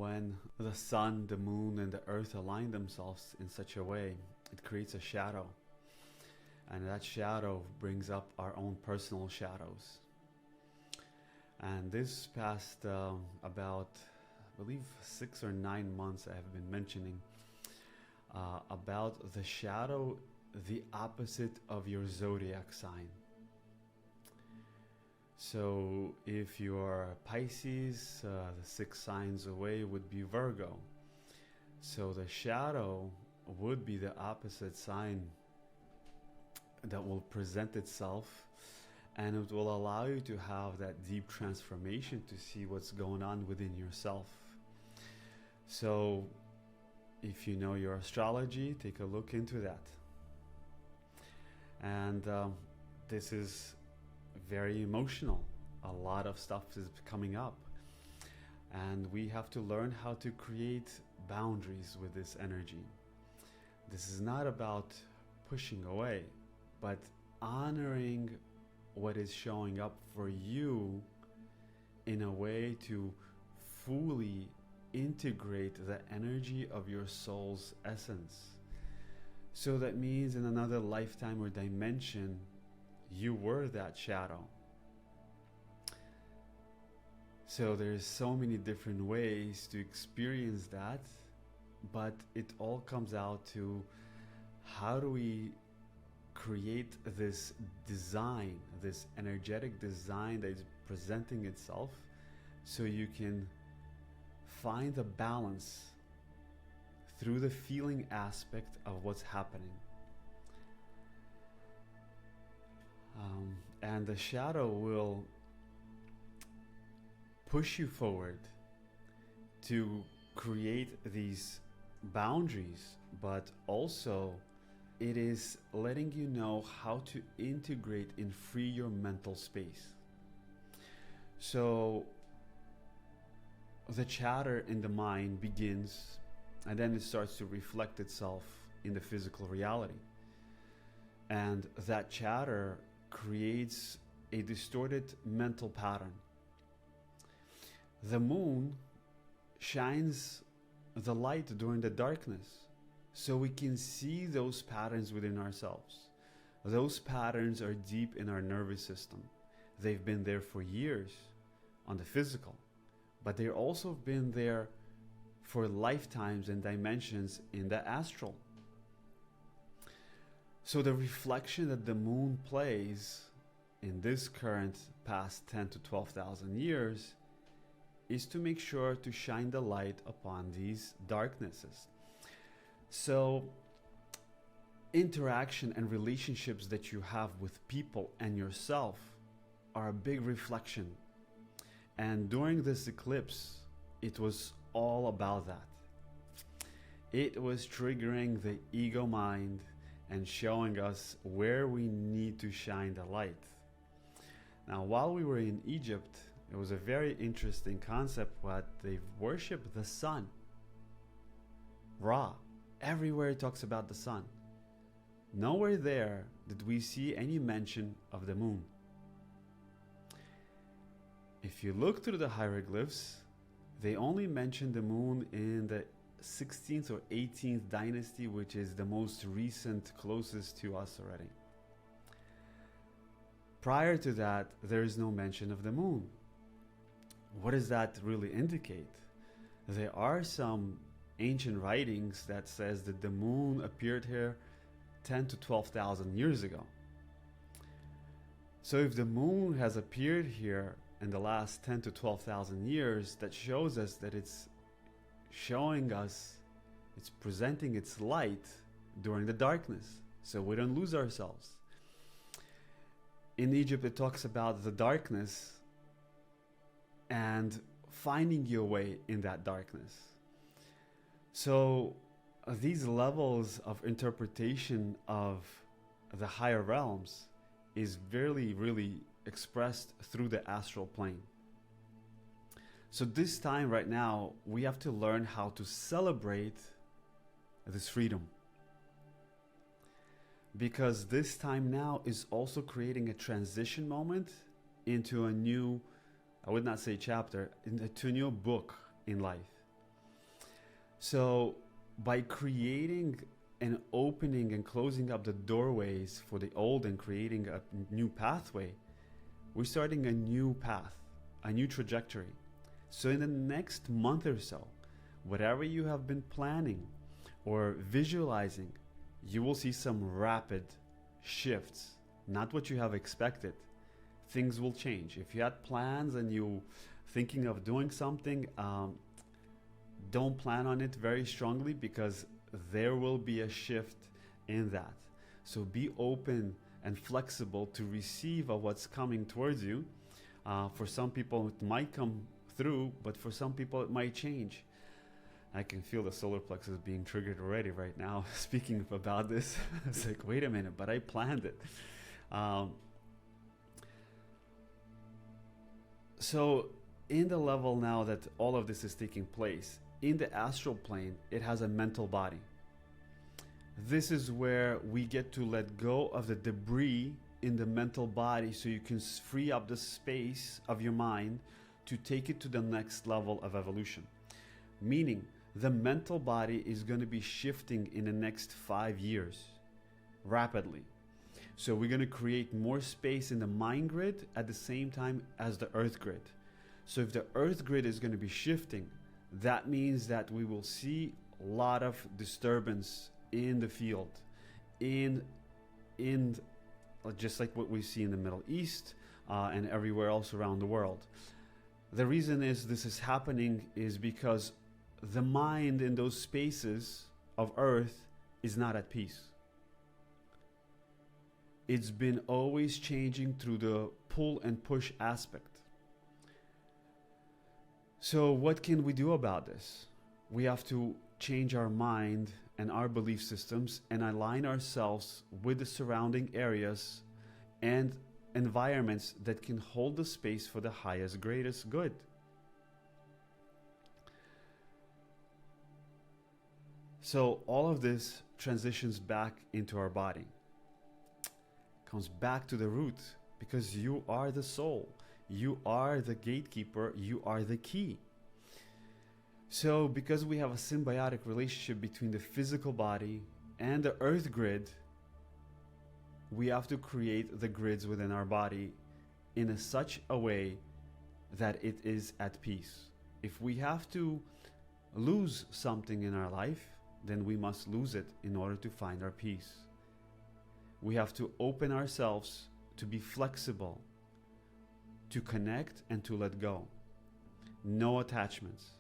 when the sun, the moon, and the earth align themselves in such a way, it creates a shadow. And that shadow brings up our own personal shadows. And this past about, I believe, 6 or 9 months, I have been mentioning about the shadow, the opposite of your zodiac sign. So if you are Pisces, the 6 signs away would be Virgo. So the shadow would be the opposite sign that will present itself, and it will allow you to have that deep transformation to see what's going on within yourself. So if you know your astrology, take a look into that. And this is very emotional. A lot of stuff is coming up, and we have to learn how to create boundaries with this energy. This is not about pushing away, but honoring what is showing up for you in a way to fully integrate the energy of your soul's essence. So that means in another lifetime or dimension, you were that shadow. So there's so many different ways to experience that, but it all comes out to how do we create this design, this energetic design that is presenting itself, so you can find a balance through the feeling aspect of what's happening. And the shadow will push you forward to create these boundaries, but also it is letting you know how to integrate and free your mental space. So the chatter in the mind begins, and then it starts to reflect itself in the physical reality. And that chatter creates a distorted mental pattern. The moon shines the light during the darkness, so we can see those patterns within ourselves. Those patterns are deep in our nervous system. They've been there for years on the physical, but they've also been there for lifetimes and dimensions in the astral. So the reflection that the moon plays in this current past 10 to 12,000 years is to make sure to shine the light upon these darknesses. So interaction and relationships that you have with people and yourself are a big reflection. And during this eclipse, it was all about that. It was triggering the ego mind and showing us where we need to shine the light. Now, while we were in Egypt, it was a very interesting concept what they worship the sun. Ra. Everywhere it talks about the sun. Nowhere there did we see any mention of the moon. If you look through the hieroglyphs, they only mention the moon in the 16th or 18th dynasty, which is the most recent, closest to us already. Prior to that, there is no mention of the moon. What does that really indicate? There are some ancient writings that says that the moon appeared here 10 to 12,000 years ago. So if the moon has appeared here in the last 10 to 12,000 years, that shows us that it's showing us, it's presenting its light during the darkness, so we don't lose ourselves. In Egypt, it talks about the darkness and finding your way in that darkness. So these levels of interpretation of the higher realms is really expressed through the astral plane. So this time right now, we have to learn how to celebrate this freedom. Because this time now is also creating a transition moment into a new, I would not say chapter, into a new book in life. So by creating and opening and closing up the doorways for the old and creating a new pathway, we're starting a new path, a new trajectory. So in the next month or so, whatever you have been planning or visualizing, you will see some rapid shifts, not what you have expected. Things will change. If you had plans and you thinking of doing something, don't plan on it very strongly, because there will be a shift in that. So be open and flexible to receive of what's coming towards you. For some people it might come through, but for some people it might change. I can feel the solar plexus being triggered already right now speaking about this. It's like, wait a minute, but I planned it. So in the level now that all of this is taking place, in the astral plane, it has a mental body. This is where we get to let go of the debris in the mental body, so you can free up the space of your mind to take it to the next level of evolution. Meaning, the mental body is going to be shifting in the next 5 years rapidly. So we're going to create more space in the mind grid at the same time as the earth grid. So if the earth grid is going to be shifting, that means that we will see a lot of disturbance in the field, in just like what we see in the Middle East and everywhere else around the world. The reason is this is happening is because the mind in those spaces of earth is not at peace. It's been always changing through the pull and push aspect. So what can we do about this? We have to change our mind and our belief systems and align ourselves with the surrounding areas and environments that can hold the space for the highest, greatest good. So all of this transitions back into our body. Comes back to the root, because you are the soul. You are the gatekeeper. You are the key. So because we have a symbiotic relationship between the physical body and the earth grid, we have to create the grids within our body in such a way that it is at peace. If we have to lose something in our life, then we must lose it in order to find our peace. We have to open ourselves to be flexible, to connect and to let go. No attachments.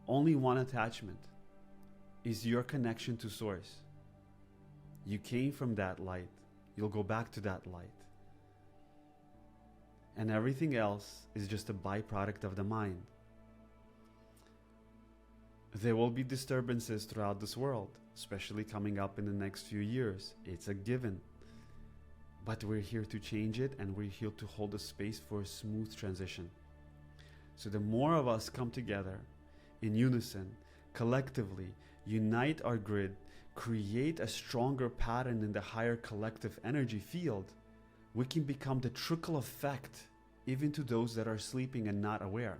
Only one attachment is your connection to Source. You came from that light. You'll go back to that light. And everything else is just a byproduct of the mind. There will be disturbances throughout this world, especially coming up in the next few years. It's a given. But we're here to change it, and we're here to hold a space for a smooth transition. So the more of us come together in unison, collectively, unite our grid, create a stronger pattern in the higher collective energy field, we can become the trickle effect even to those that are sleeping and not aware.